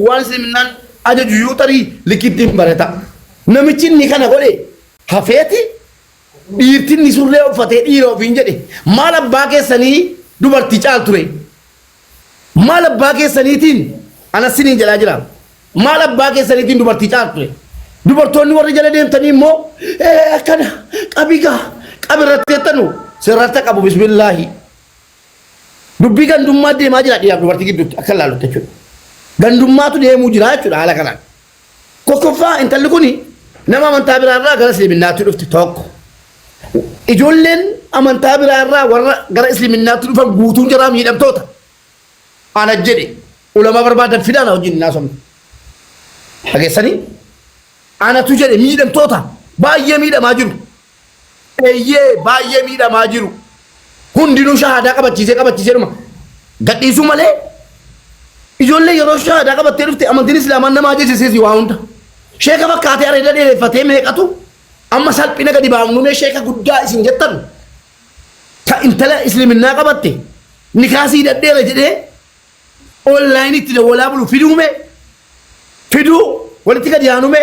waan isliminnaan ajaju yoo tarii likittiin barata namichi inni kana godhe hafeeti dhiirtinni surree uffatee dhiira ofiin jedhe maal abbaa keessanii dubartii caal ture maal abbaa keessaniitiin anasiniin jalaa jira maal abbaa keessaniitiin dubartii caal ture dubartoonni warri jala deemtanii immoo akkana qabiga qabirratteettanu sirratta qabu bismillaahi dubbii gandummaa deemaa jira dhiiraaf dubartii gidduutti akka laalutti jechuudha gandummaatu deemuu jira jechuudha haala kanaan kokkoffaa intalli kuni nama amantaa biraarraa gara islaaminaatti dhufti tokko ijoolleen amantaa biraarraa warra gara islaaminaatti dhufan guutuun jiraa miidhamtoota ana jedhe ulama barbaadan fidaana wajjin naasomne dhageessanii anatu jedhe miidhamtoota baay'ee miidhamaa jiru eeyyee baay'ee miidhamaa jiru hundinuu shahaadaa qabachiisee dhuma gadhiisuu malee ijoollee yeroo shahaadaa qabattee dhufte amantiin islaamaa nama ajjeesiseesi waa hunda sheeka fakkaatee areeda dheereffatee meeqatu amma salphina gadi baafnuunee sheeka guddaa isin jettan ka intala islaaminaa qabatte nikaasii dadheera jedhee onlaayinitti dawwalaa bulu fiduu walitti gadi aanume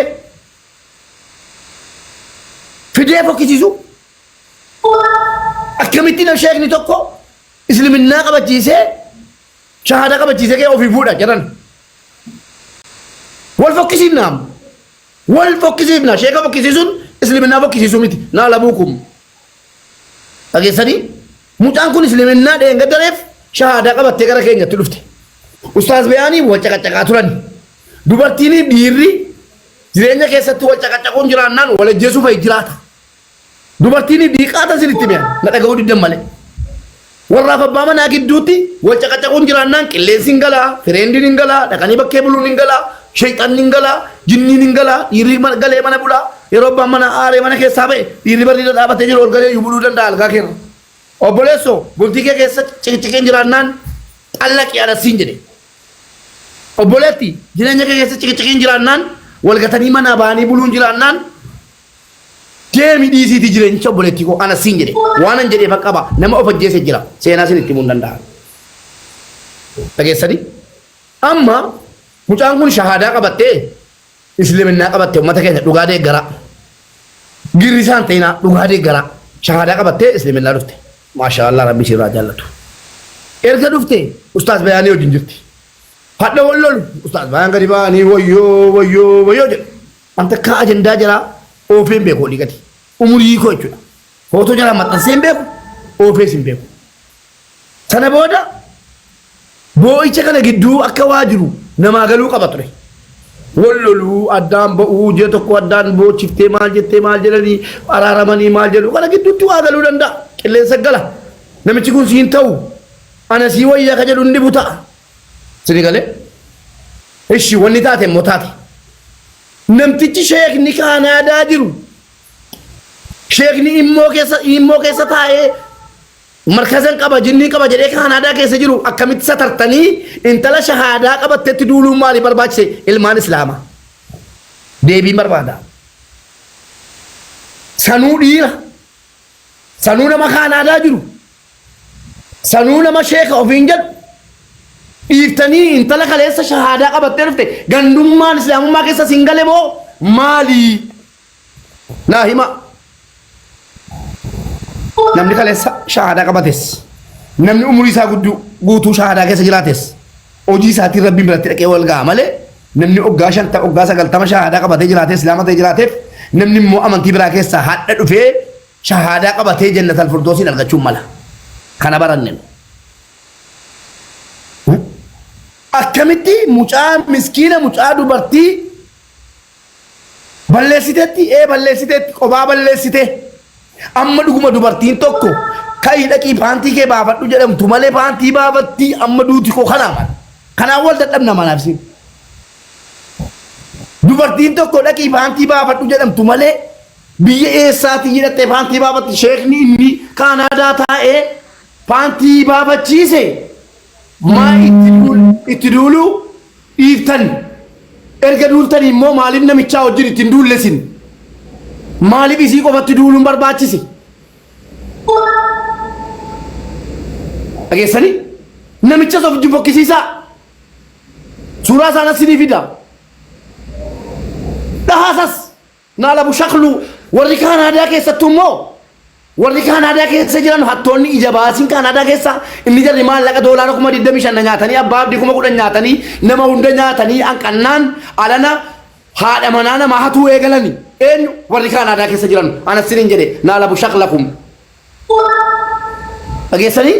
fidee fokkisiisu akkamitti nam sheekni tokko islaaminaa qabachiisee shahaadaa qabachiisee kee ofii fuudha jedhan wal fokkisiifna sheeka fokkisiisuun islaaminaa fokkisiisuu miti naa labuukum dhageessanii mucaan kun islaaminaa dheengaddareef shahaadaa qabattee gara keenyatti dhufte ustaas bayaanii wal caqacaqaa turan dubartiiniif dhiirri jireenya keessatti wal caqacaquun jiraannaan wal ajjeesuu fa'i jiraata dubartiiniif dhiiqaata sinitti mi'a na dhaga'uu diddan malee warraaf abbaa manaa gidduutti wal caqacaquun jiraannaan qilleensi hin galaa fireendiin hin galaa dhaqanii bakkee buluun hin galaa shayxanni hin galaa jinniin hin galaa dhiirri galee mana bulaa yeroo abbaan mana aaree mana keessaa ba'e dhiirri barriida dhaabatee jiru ol galee buluu danda'a algaa keerra obboleesso bultii kee keessa ciqinciqeen jiraannaan xallaqii adasiin jedhe obboleetti jireenya kee keessa ciqinciqeen jiraannaan walgatanii manaa ba'anii buluun jiraannaan deemi dhiisiiti jireenyicha obboleetti koo anasiin jedhe waan an jedheef qaba nama of ajjeese jira seenaa sin itti himuu hin danda'a dhageessanii amma mucaan kun shahaadaa qabattee islaaminaa qabattee uummata keessa dhugaa deeggara girri isaan ta'inaa dhugaa deeggara shahaadaa qabattee islaaminaa dhufte maashaallah rabbi sirraa jaallatu erga dhufte ustaas bayaanii wajjin jirti hadha wal lolu ustaas bayaan gadi ba'anii wayyoo jedhu anta kaa ajandaa jira oofeen beeku olii gadi umurii koo jechuudha footoo jala maxxanseen beeku oofees hin beeku sana booda boo'icha kana gidduu akka waa jiru namaa galuu qaba ture wal loluu addaan ba'uu jee tokko addaan boochiftee maal jettee maal jedhanii araaramanii maal jedhu kana gidduutti waa galuu danda'a qilleensa gala namichi kun siin ta'u ana sii wayyaa ka jedhu inni butaa sini galee ishi wanni taate immoo taate namtichi sheekni kaanaadaa jiru sheekni immoo keessa taa'ee markazan qaba jinnii qaba jedhee kaanaadaa keessa jiru akkamitti satartanii intala shahaadaa qabattetti duuluun maali barbaachise ilmaan islaamaa deebiin barbaada sanuu dhiira sanuu nama kaanaadaa jiru sanuu nama sheeka ofiin jedhu dhiiftanii intala kaleessa shahaadaa qabattee dhufte gandummaan islaamummaa keessa siin gale moo maalii naa hima namni kaleessa shahaadaa qabates namni umurii isaa guutuu shahaadaa keessa jiraates hojii isaatiin rabbiin biratti dhaqee wal ga'a malee namni oggaa 50 oggaa 90 shahaadaa qabatee jiraatee islaama ta'ee jiraateef namni immoo amantii biraa keessaa hadha dhufee shahaadaa qabatee jannatal firdoosiin argachuun mala kana baranne akkamitti mucaa miskiina mucaa dubartii balleessiteetti balleessiteetti qophaa balleessite amma dhuguma dubartiin tokko ka'ii dhaqii paantii kee baafadhu jedhamtu malee paantii baafattii amma duuti koo kanaan wal dadhabna manaaf siin dubartiin tokko dhaqii paantii baafadhu jedhamtu malee biyya eessaatii jedhattee paantii baafatti sheekni inni kaanaadaa taa'ee paantii baafachiise maa itti duuluu dhiiftan erga duultan immoo maaliif namichaa wajjin ittiin duullesin maaliif isii qofatti duuluun barbaachise dhageessanii namicha of fokkisiisaa suuraa sana sinii fida dhahasas naala bushaklu warri Kaanaadaa keessattuu immoo warri Kaanaadaa keessa jiran hattoonni ija baasiin Kaanaadaa keessa inni jarri maallaqa doolaara 25,000 nyaatanii abbaa abdii 10,000 nyaatanii nama hunda nyaatanii hanqannaan alana haadha manaa nama hatuu eegalanii eenyu warri Kaanaadaa keessa jiran ana sinin jedhe naala bushaklakum dhageessanii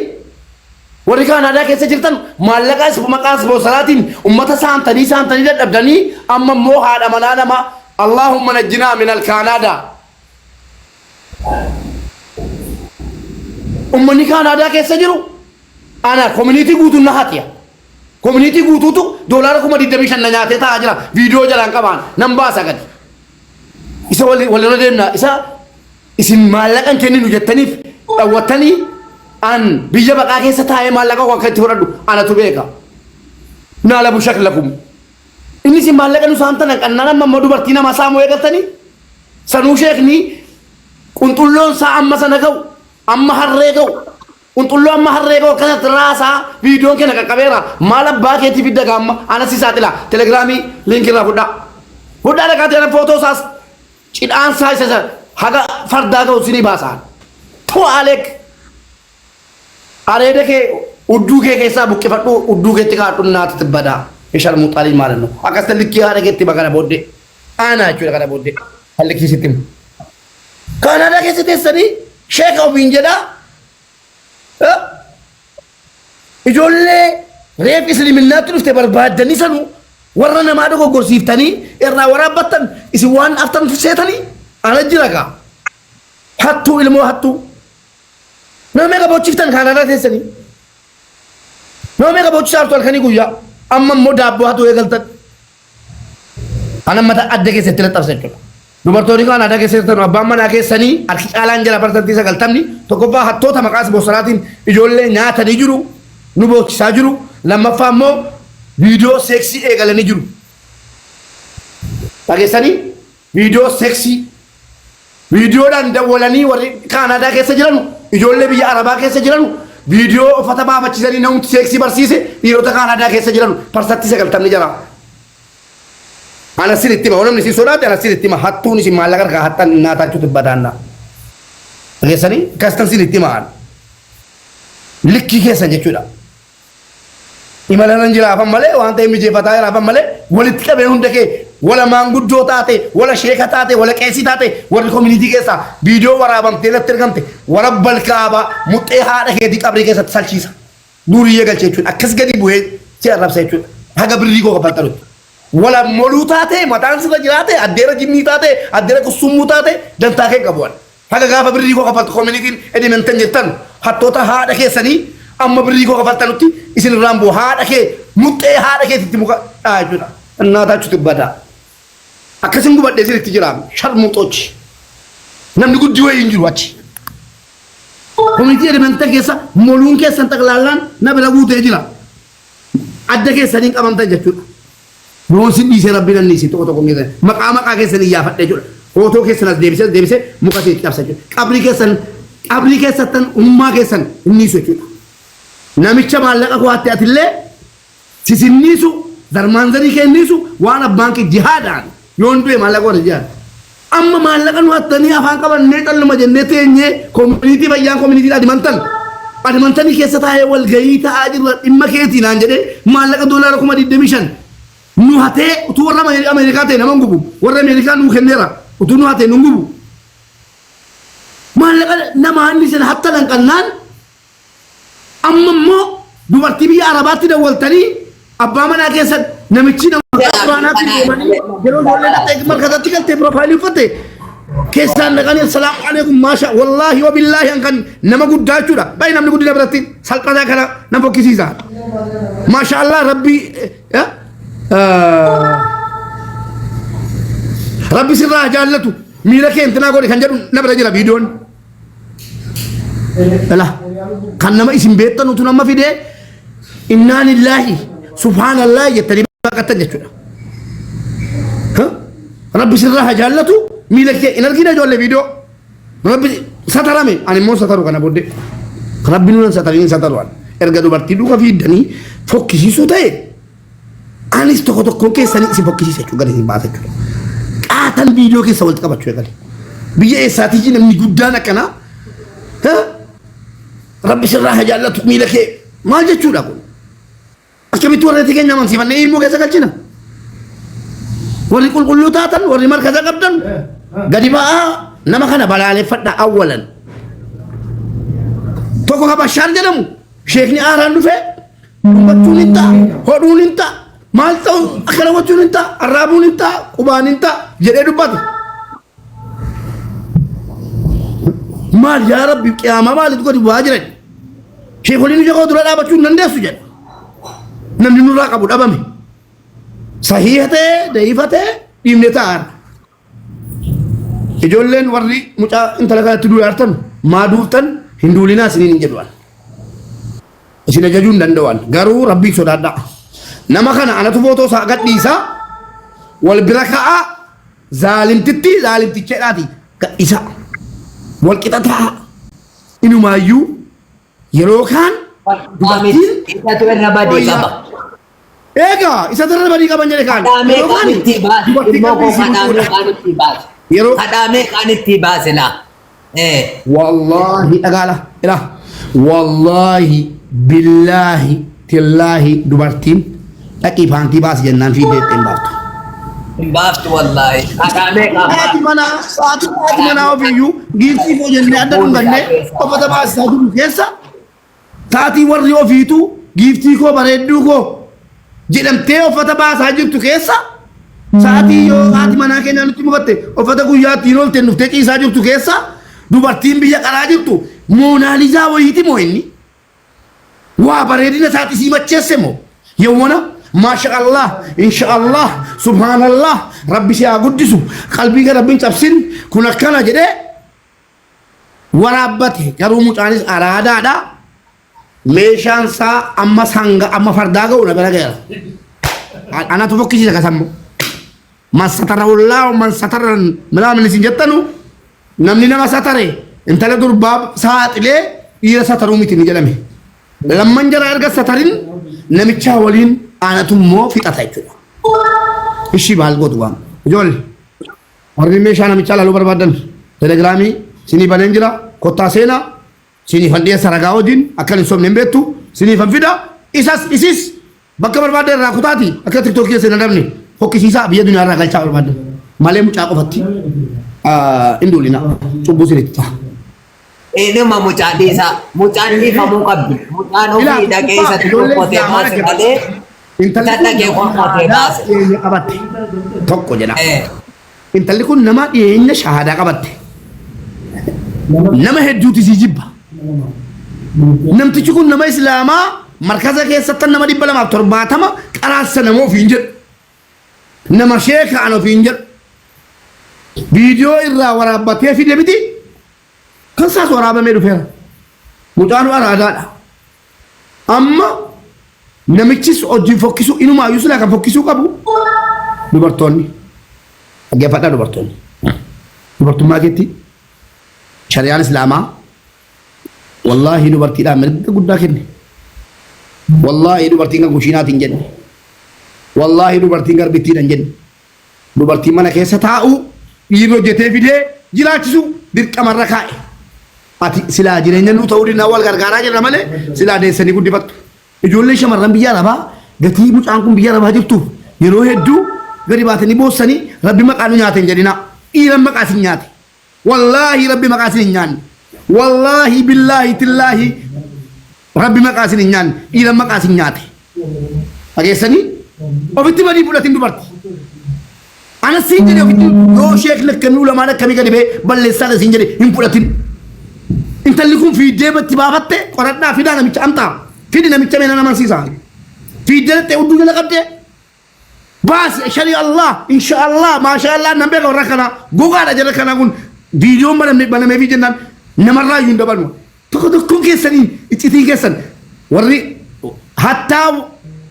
warri Kaanaadaa keessa jirtan maallaqa maqaa ispoonsoraatiin ummata saamtanii dadhabdanii amma immoo haadha manaa nama Allahumma najjinaa min al-Kaanaadaa ummani Kaanaadaa keessa jiru ana community guutuu na hatiya community guutuutu doolaara 25,000 nyaatee taa'aa jira viidiyoo jalaan qabaan nan baasa gadi isa walirra deemna isa isin maallaqan kenninu jettaniif dhawwattanii an biyya baqaa keessa taa'ee maallaqa akka itti fudhadhu anatu beeka naala bushaklakum inni isin maallaqa nu saamtan hanqannaan amma dubartii nama saamuu eegaltanii sanuu sheekni qunxulloon isaa amma sana ga'u amma harree ga'u qunxulloo amma harree ga'u akkasatti raasaa viidiyoon kenna qaqqabeera maal abbaa keetii fidda gaamma anas isaa xila telegiraamii liinkirraa fudhaa dhaqaa ta'e footoo isaas cidhaan isaa isa haga fardaa ga'u sinii baasaan to'aaleek areeda kee udduu kee keessaa buqqifadhu udduu keetti kaadhu naati tibbadaa ishar muuxaalii maalan nu akkasta likkii haadha keetti bakana booddee aanaa jechuudha kana booddee hallikii sitti himu Kaanaadaa keessa teessanii sheeka ofiin jedhaa ijoollee reef islaaminaatti dhufte barbaaddanii sanu warra namaa dogoggorsiiftanii irraa waraabbattan isin waan aftan seetanii ala jira kaa hattuu ilmoo hattuu nama meeqa bochiftan Kaanaadaa teessanii nama meeqa bochisaa hartu halkanii guyyaa amma immoo daabboo hatuu eegaltan ana mata adda keessatti laxxabsa jechuudha dubartoonni Kaanaadaa keessa jirtan abbaan manaa keessanii harki caalaan jala parsantii 90 tokkoffaa hattoota maqaa ispoonsoraatiin ijoollee nyaatanii jiru nu bochisaa jiru lammaffaa immoo viidiyoo seeksii eegalanii jiru dhageessanii viidiyoo seeksii viidiyoodhaan dawwalanii warri Kaanaadaa keessa jiranu ijoollee biyya Arabaa keessa jiranu viidiyoo uffata baafachisanii namni seeksii barsiise dhiirota Kaanaadaa keessa jiranu parsantii 90 jira ana siritti ma namni si sodaate ana siritti ma hattuun isin maallaqa harkaa hattan naataachuu tibbataanna dhageessanii kastan siritti ma'an likkii keessan jechuudha imala nan jira afan malee waan ta'e mijeeffataa jira afan malee walitti qabee hunda kee wala maanguddoo taate wala sheeka taate wala qeesii taate warri koominitii keessaa viidiyoo waraabamtee natti ergamte wara balkaaba muxxee haadha keetii qabrii keessatti salchiisa duuriyyee galchee jechuudha akkas gadi bu'ee si arrabsa jechuudha haga birrii koo kaffaltanutti wala moluu taate mataan sirra jiraate addeera jinnii taate addeera kussummuu taate dantaa kee qabuwan haga gaafa birrii koo kaffaltu koominitiin edimentan jettan hattoota haadha keessanii amma birrii koo kaffaltanutti isin irraan bu'u haadha kee muxxee haadha keetitti muka jechuudha naataachuu tibbataa akkasin gubadhee sirritti jiraam sharmuuxoochi namni guddii wayii hin jiru achi koominitii edimentan keessa moluun keessan xaqlaallaan na bira guutee jira adda keessaniin qabamtan jechuudha yoon sin dhiisee rabbiin anniisi tokko keessan maqaa keessan iyyaafadhe jechuudha footoo keessan as deebisee muka seetti qabsa jechuudha qabrii keessattan ummaa keessan inniisu jechuudha namicha maallaqa kuhaatte atillee sisinniisu zarmaanzarii kenniisu waan abbaan kee jihaadhaan yoon du'e maallaqa warra jihaad amma maallaqa nu hattanii afaan qabannee calluma jennee teenyee koominitii fayyaan koominitii adimantanii keessa taa'ee wal gahii ta'aa jirra dhimma keetii naan jedhee maallaqa doolaara 25,000 nu hatee utuu warra Ameerikaa ta'e nama ngubu warra Ameerikaa nu kenneera utuu nu hatee nu ngubu maallaqa nama hanni sana hatta lanqannaan amma immoo dubartii biyya Arabaatti dawwaltanii abbaa manaa keessa namichi nama baanaatti deemanii yeroo ijoollee dhattee markatatti galtee piroofaayilii uffatte keessaan dhaqanii assalaamu alaikum maasha wallaahi wa billaahi kan nama guddaa jechuudha baay'ee namni guddina biratti salphataa kana nama fokkisiisa maasha Allah rabbii rabbi sirraa jaallatu miila kee intinaa godhe kan jedhu na bira jira viidiyoon kan nama isin beektan utuu nama fidee innaa lillaahi subhaanallah jettanii baqattan jechuudha rabbi sirraa jaallatu miila kee in argina ijoollee viidiyoo rabbi satarame ani immoo sataru kana booddee rabbi nunan satariin sataruan erga dubartii duuka fiiddanii fokkisiisuu ta'e anis tokko tokko keessanii si fokkisiisa jechuudha gadi hin baasa jechuudha. Qaatan viidiyoo keessa walitti qabachuu eegale. Biyya eessaatii namni guddaan akkana rabbi sirraa haa jaallatu miila kee maal jechuudha kun. Akkamitti warra keenya amansiifannee ilmoo keessa galchina. Warri qulqulluu taatan warri markaza qabdan gadi ba'aa nama kana balaaleffadha awwalan. Tokko Habashaan jedhamu sheekni aaraan dhufee dubbachuun hin ta'a hodhuun hin ta'a maal ta'u akkana gochuun hin ta'a arraabuun hin ta'a qubaan hin ta'a jedhee dubbate. Maal yaa rabbi qiyaamaa maaliif godhi bu'aa jiran sheekoliin ija koo dura dhaabachuu hin dandeessu jedha. Namni nurraa qabu dhabame sahiha ta'e da'iifa ta'e dhiibne ta'an. Ijoolleen warri mucaa intala kanatti du'e artan maa duuftan hin duulinaa isiniin hin jedhuan. Isin ajajuu hin danda'an garuu rabbii sodaadhaa. Nama kana anatu footoo isaa gadhiisaa wal bira ka'aa zaalimtitti zaalimticheedhaati gadhiisa wal qixa ta'a. Inumaayyuu yeroo kaan dubartiin egaa isa irra badii qaban jedhe kaan yeroo kaan dubartii yeroo kadhaamee kaan itti baasila. Wallahi dhagaala ila wallahi billahi tillahi dubartiin dhaqii faantii baasi jennaan fi deettee baaftu. Baaftu wallahi kadhaamee kaan sa'aatii manaa ofiiyyuu giiftii koo jennee adda dhungannee uffata baasisaa jiru keessa sa'aatii warri ofiitu giiftii koo bareedduu koo jedhamtee uffata baasaa jirtu keessa sa'aatii yoo haati manaa keenya nutti mukatte uffata guyyaatti hin oolte nuftee ciisaa jirtu keessa dubartiin biyya qaraa jirtu moonaalizaa wayiiti moo inni waa bareedina sa'aatii sii macheesse moo yawwana maasha Allah insha Allah subhanallah rabbi si haa guddisu qalbii gara rabbiin cabsin kun akkana jedhee waraabbate garuu mucaanis araadaadha. Meeshaan isaa amma sanga amma fardaa ga'u na bira gaara. Anatu fokkisiisa kasammo. Man satarahullahu man sataran milaamin isin jettanu namni nama satare intala durbaa saaxilee dhiira sataruu miti ni jedhame. Lamman jara erga satarin namichaa waliin aanatummoo fixata jechuudha. Ishii baal godhu waan. Ijoollee warri meeshaa namichaa laaluu barbaadan telegiraamii sinii baneen jira kottaa seenaa. Sini fandiya saragaa wajjin akkan hin sobne hin beektu sinii fan fida isis bakka barbaadde irraa kutaati akka tiktookii keessa hin adamne fokkisiisaa biyya duniyaa irraa galchaa barbaadde malee mucaa qofatti hin duulina cubbuu sinitti ta'a. Eenyuma mucaan dhiisaa mucaan dhiifamuu qabdi mucaan ofii dhaqee isatti qoqqotee baase malee dhaqee qoqqotee baase. Qabatte tokko jedha. Intalli kun nama dhiyeenya shahaadaa qabatte nama hedduuti si jibba. Namtichi kun nama islaamaa markaza keessatti nama 270 qaraassa nama ofiin jedhu nama sheekaan ofiin jedhu viidiyoo irraa waraabbatee fide miti kan isaas waraabamee dhufeera mucaan araadaadha. Amma namichis hojii fokkisu inumaayyuu silaa kan fokkisuu qabu dubartoonni dhaggeeffadhaa dubartummaa keetti shari'aan islaamaa wallahi dubartiidhaan mirga guddaa kenne. Wallahi dubartiin kan kushiinaati hin jenne. Wallahi dubartiin garbittiidha hin jenne. Dubartiin mana keessa taa'u dhiirri hojjetee fidee jiraachisu dirqamarra kaa'e. Ati silaa jireenya nuu ta'uu dinaa wal gargaaraa jirra malee silaa deessanii guddifattu. Ijoollee shamarran biyya arabaa gatii mucaan kun biyya arabaa jirtu yeroo hedduu gadi baatanii boossanii rabbi maqaa nu nyaate hin jedhina. Dhiiran maqaa isin nyaate. Wallahi rabbi maqaa isin hin nyaanne. والله بالله تالله ربي ما قاسين نيان إلى ما قاسين نياته أجلسني وفيتي ما دي بولاتين دوبارت أنا سينجري وفيتي لو شيخ لك كنولا ما لك كمي كده بل لسه سينجري هم بولاتين أنت اللي يكون في ديبة تبابته قررنا في دانا مش أنت في دينا مش تمنا ما نسيسان في دينا تودونا لقبته بس شريع الله إن شاء الله ما شاء الله نبي وركنا جوجا أجل كنا نقول فيديو ما نمي جنان نمرة يندبل ما تقول كم كيسني إتي كيسن وري حتى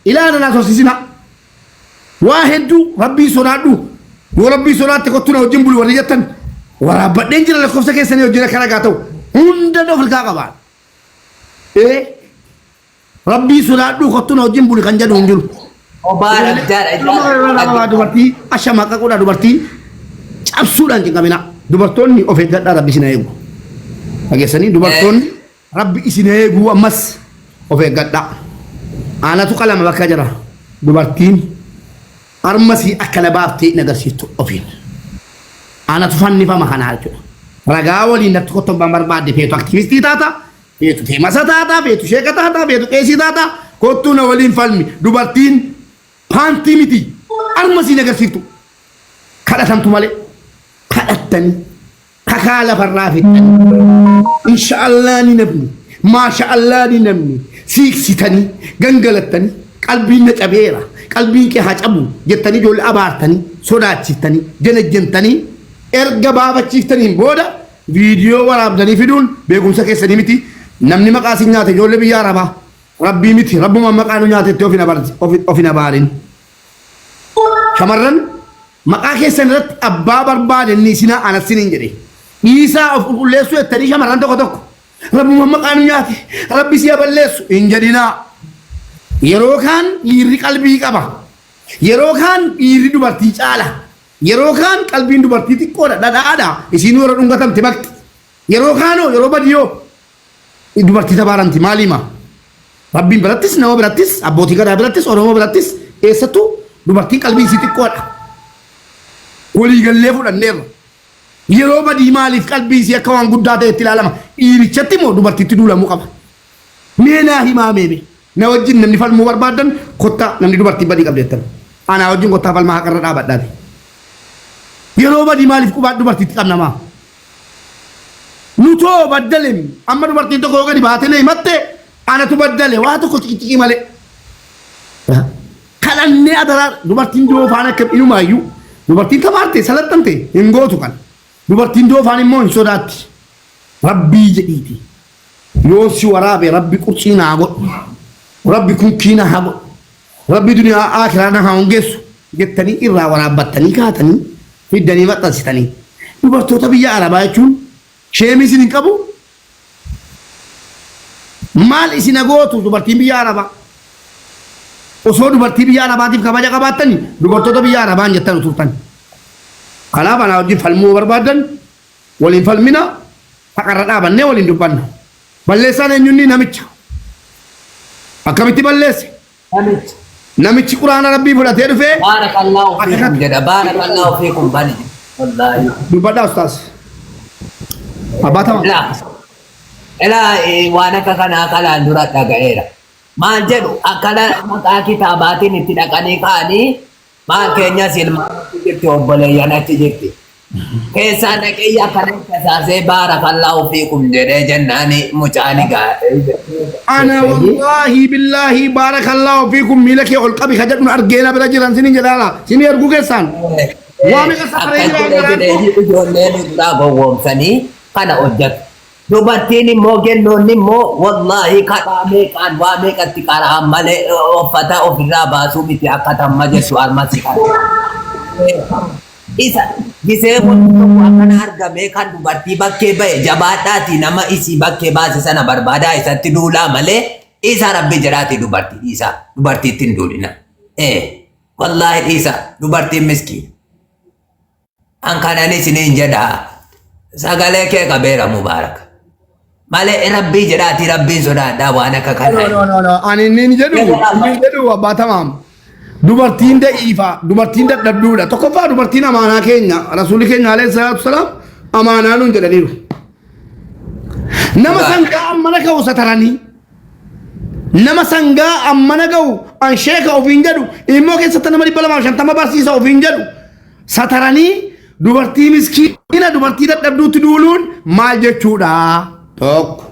إلى أن لا تسيسنا واحد ربي سنادو وربي سناد تكتنا وجنبول وريجتن ورابط دينجر لكوفس كيسني وجنا كنا قاتو هندا دفل كعبان إيه ربي سنادو كتنا وجنبول كنجا دونجل Obaarak jaara dubartii ashama qaquudha dubartii cabsuudhaan cinqamina dubartoonni of eeggadhaa rabbi isin eegu dhageessanii dubartoonni rabbi isin eegu ammas of eeggadhaa aanatu qalama bakka jira dubartiin armasii akka labaaftee hin agarsiistu ofiin aanatu fannifama kanaa jechuudha ragaa waliin natti kottoon barbaadde feetu aktivistii taata feetu feemasa taata feetu sheeka taata feetu qeesii taata kottuu na waliin falmi dubartiin paantii miti armasii hin agarsiiftu kadhatamtu malee kadhattanii kakaa lafarraa fixxanii inshaallah ni namni maashaallah ni namni siiksitanii gangalattanii qalbiin na cabeera qalbiin kee haa cabu jettanii ijoollee abaartanii sodaachiftanii janajjantanii erga baafachiiftaniin booda viidiyoo waraabdanii fiduun beekumsa keessanii miti namni maqaa isin nyaate ijoollee biyya arabaa rabbii miti rabbuma maqaa nu nyaatetti of hin abaarin shamarran maqaa keessan irratti abbaa barbaadanni isinaa anassiniin jedhe dhiisaa of qulqulleessuu jettanii shamarran tokko tokko rabbuma maqaa nu nyaate rabbi siya balleessu hin jedhinaa yeroo kaan dhiirri qalbii qaba yeroo kaan dhiirri dubartii caala yeroo kaan qalbiin dubartii xiqqoodha dhadhaadha isiin warra dhungatamte bakti yeroo kaanoo yeroo badiyoo dubartii tabaaramti maalima rabbiin birattis nama birattis abbootii gadaa birattis oromoo birattis eessattuu dubartiin qalbiin isii xiqqoodha walii gallee fudhanneerra yeroo badii maaliif qalbii isii akka waan guddaa ta'etti ilaalama dhiirichatti moo dubartiitti duulamuu qaba meenaa himaa meeme na wajjin namni falmuu barbaadan kottaa namni dubartii badii qabdeettan anaa wajjin kottaa falmaa haqarra dhaabadhaati yeroo badii maaliif qubaa dubartiitti qabnamaa nutoo baddalem amma dubartiin tokko gadi baatee na himatte anatu baddale waa tokko xiqixiqii malee kadhannee adaraa dubartiin doofaan akka inumaayyuu dubartiin tabaarte salaxxante hin gootu kan dubartiin doofaan immoo hin sodaatti rabbii jedhiiti yoon si waraabe rabbi qurcii naa godhu rabbi kunkii na haa godhu rabbi duniyaa aakiraa na haa hongeessu jettanii irraa waraabbattanii kaatanii fiddanii maxxansitanii dubartoota biyya arabaa jechuun sheemii isin hin qabu maal isin agootu dubartiin biyya arabaa osoo dubartii biyya arabaatiif kabaja qabaattani dubartoota biyya arabaan jettan turtan kanaaf anaa wajjin falmuu barbaadan waliin falmina haqarra dhaabannee waliin dubbanna balleessaan eenyunni namicha akkamitti balleesse namichi quraana rabbii fudhatee dhufee baarakallahu fiikum jedha baarakallahu fiikum bani wallaahi dubbadhaa ustaas abbaatama ilaa waan akka kanaa kalaan dura dhaga'eera maal jedhu akkana maqaa kitaabaatiin itti dhaqanii ka'anii maal keenyas ilmaatti jirti obboleeyyan achi jirti keessaa dhaqeeyya akkana tasaasee baarakallahu fiikum jedhee jennaani mucaani gaa'ee ana wallaahi billaahi baarakallahu fiikum miila kee ol qabi kajadhun argeena bira jiran sinin jedhaala sini erguu keessaan waa meeqa safaree jiraa ijoolleen duraa gowwoomsanii kana hojjetu dubartiin immoo kennoonni immoo wallaahi kadhaa meeqaan waa meeqatti qara'an malee uffata ofirraa baasuu miti akka tamma jettu armasi kana isa gisee wanti tokko akkana argame kan dubartii bakkee ba'e jabaadhaati nama isii bakkee baase sana barbaadaa isatti duulaa malee isa rabbi jedhaati dubartii dhiisa dubartiitti hin duulina wallaahi dhiisa dubartiin miskiin an kanan isiniin jedhaa sagalee kee qabeera mubaaraka malee rabbii jedhaati rabbiin sodaadhaa waan akka kanaa ani inni jedhu abbaa tamaam dubartiin da'iifa dubartiin dadhabduudha tokkoffaa dubartiin amaanaa keenya rasuulli keenya alayhi salaatu wasalaam amaanaa nuun jedhaniiru nama sangaa ammana ga'u sataranii nama sangaa ammana ga'u an sheeka ofiin jedhu immoo keessatti nama 250 barsiisa ofiin jedhu sataranii dubartii miskiina dubartii dadhabduutti duuluun maal jechuudha tokko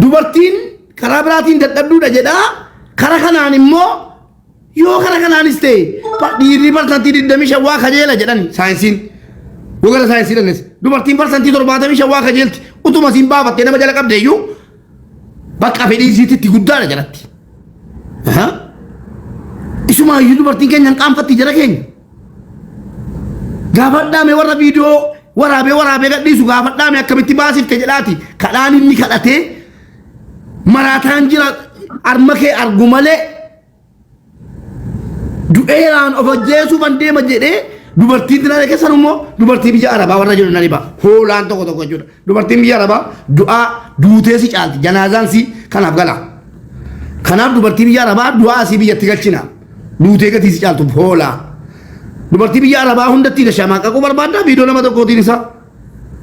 dubartiin karaa biraatiin dadhabduudha jedhaa kara kanaan immoo yoo kara kanaanis ta'e dhiirri parsantii 25 waa kajeela jedhan saayinsiin gogara saayinsii dhannes dubartiin parsantii 75 waa kajeelti utuma siin baafattee nama jala qabdeeyyuu bakka fedhii isiititti guddaadha jalatti isumaayyuu dubartiin keenya hin qaanfatti jara keenya gaafadhaame warra viidiyoo waraabee gadhiisu gaafadhaame akkamitti baasifte jedhaati kadhaan inni kadhatee maraataan jira arma kee argu malee du'eeraan of ajjeesuu man deema jedhee dubartiin tana keessan immoo dubartii biyya arabaa warra jiru nani ba hoolaan tokko tokko jechuudha dubartiin biyya arabaa du'aa duutee si caalti janaazaan si kanaaf gala kanaaf dubartii biyya arabaa du'aa si biyyatti galchina duutee gatii si caaltu hoolaa dubartii biyya arabaa hundatti shamaa qaquu barbaaddaa viidiyoo nama tokkootiin isaa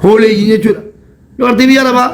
hoolee jechuudha dubartii biyya arabaa